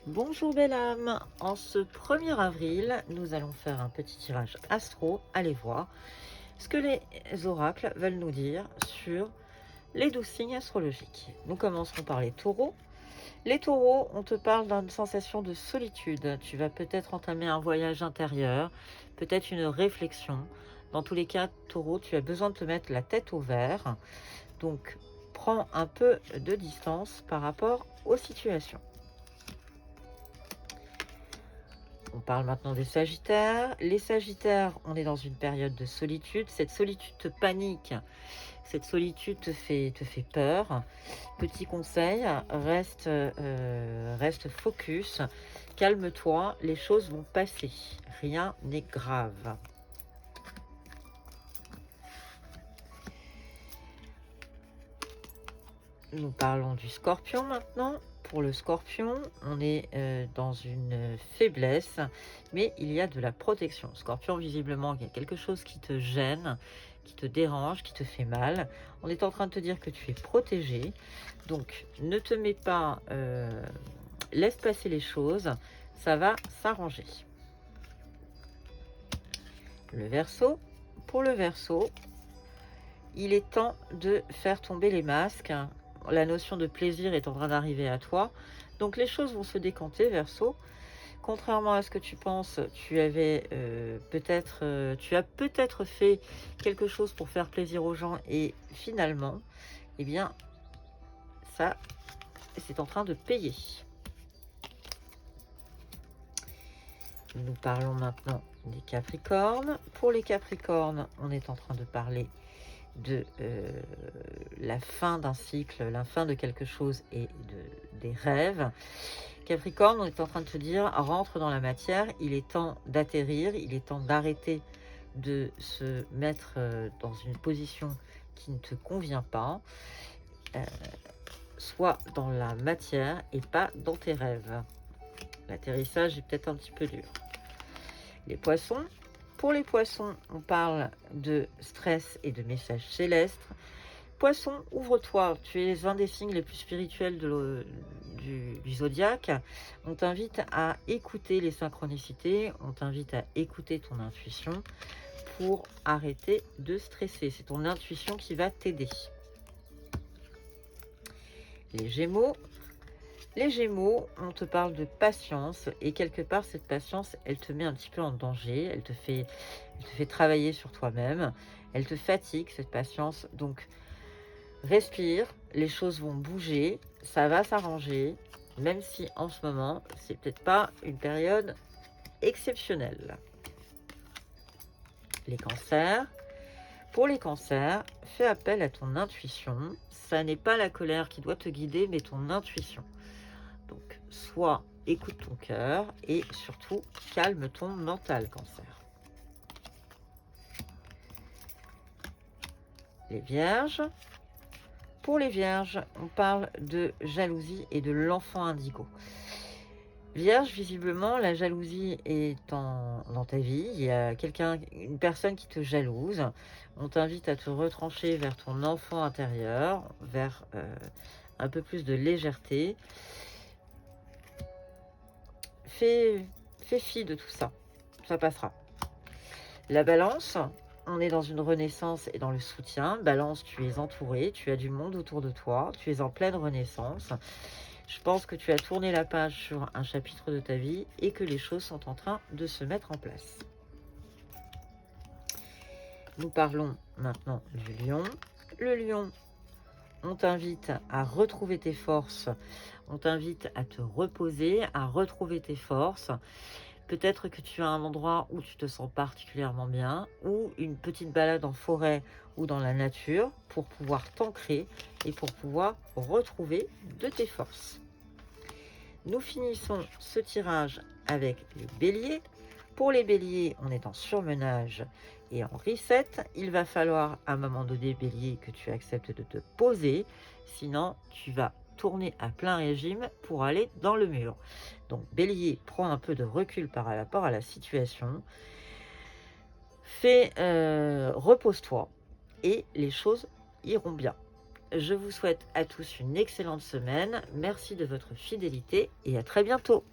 Bonjour belle âme, en ce 1er avril, nous allons faire un petit tirage astro. Allez voir ce que les oracles veulent nous dire sur les 12 signes astrologiques. Nous commencerons par les taureaux. Les taureaux, on te parle d'une sensation de solitude. Tu vas peut-être entamer un voyage intérieur, peut-être une réflexion. Dans tous les cas, taureau, tu as besoin de te mettre la tête au vert. Donc, prends un peu de distance par rapport aux situations. On parle maintenant des Sagittaires. Les Sagittaires, on est dans une période de solitude. Cette solitude te panique, cette solitude te fait peur. Petit conseil, reste focus, calme-toi, les choses vont passer. Rien n'est grave. Nous parlons du Scorpion maintenant. Pour le Scorpion, on est dans une faiblesse, mais il y a de la protection. Scorpion, visiblement, il y a quelque chose qui te gêne, qui te dérange, qui te fait mal. On est en train de te dire que tu es protégé. Donc, ne te mets pas... laisse passer les choses. Ça va s'arranger. Le Verseau. Pour le Verseau, il est temps de faire tomber les masques. La notion de plaisir est en train d'arriver à toi. Donc les choses vont se décanter, Verseau. Contrairement à ce que tu penses, tu as peut-être fait quelque chose pour faire plaisir aux gens et finalement, eh bien, ça, c'est en train de payer. Nous parlons maintenant des Capricornes. Pour les Capricornes, on est en train de parler de la fin d'un cycle, la fin de quelque chose et des rêves. Capricorne, on est en train de te dire, rentre dans la matière, il est temps d'atterrir, il est temps d'arrêter de se mettre dans une position qui ne te convient pas. Sois dans la matière et pas dans tes rêves. L'atterrissage est peut-être un petit peu dur. Les Poissons. Pour les Poissons, on parle de stress et de messages célestes. Poisson, ouvre-toi, tu es un des signes les plus spirituels du zodiaque. On t'invite à écouter les synchronicités, on t'invite à écouter ton intuition pour arrêter de stresser. C'est ton intuition qui va t'aider. Les Gémeaux. Les Gémeaux, on te parle de patience et quelque part cette patience, elle te met un petit peu en danger, elle te fait travailler sur toi-même, elle te fatigue cette patience, donc respire, les choses vont bouger, ça va s'arranger, même si en ce moment, c'est peut-être pas une période exceptionnelle. Les Cancers. Pour les Cancers, fais appel à ton intuition. Ça n'est pas la colère qui doit te guider, mais ton intuition. Donc, soit écoute ton cœur et surtout calme ton mental, Cancer. Les Vierges. Pour les Vierges, on parle de jalousie et de l'enfant indigo. Vierge, visiblement, la jalousie est dans ta vie. Il y a une personne qui te jalouse. On t'invite à te retrancher vers ton enfant intérieur, vers un peu plus de légèreté. Fais fi de tout ça. Ça passera. La Balance, on est dans une renaissance et dans le soutien. Balance, tu es entouré, tu as du monde autour de toi, tu es en pleine renaissance. Je pense que tu as tourné la page sur un chapitre de ta vie et que les choses sont en train de se mettre en place. Nous parlons maintenant du Lion. Le Lion, on t'invite à retrouver tes forces, on t'invite à te reposer, à retrouver tes forces. Peut-être que tu as un endroit où tu te sens particulièrement bien, ou une petite balade en forêt ou dans la nature pour pouvoir t'ancrer et pour pouvoir retrouver de tes forces. Nous finissons ce tirage avec les béliers. Pour les béliers, on est en surmenage et en reset. Il va falloir à un moment donné, bélier, que tu acceptes de te poser. Sinon, tu vas tourner à plein régime pour aller dans le mur. Donc, bélier, prends un peu de recul par rapport à la situation. Repose-toi et les choses iront bien. je vous souhaite à tous une excellente semaine. Merci de votre fidélité et à très bientôt.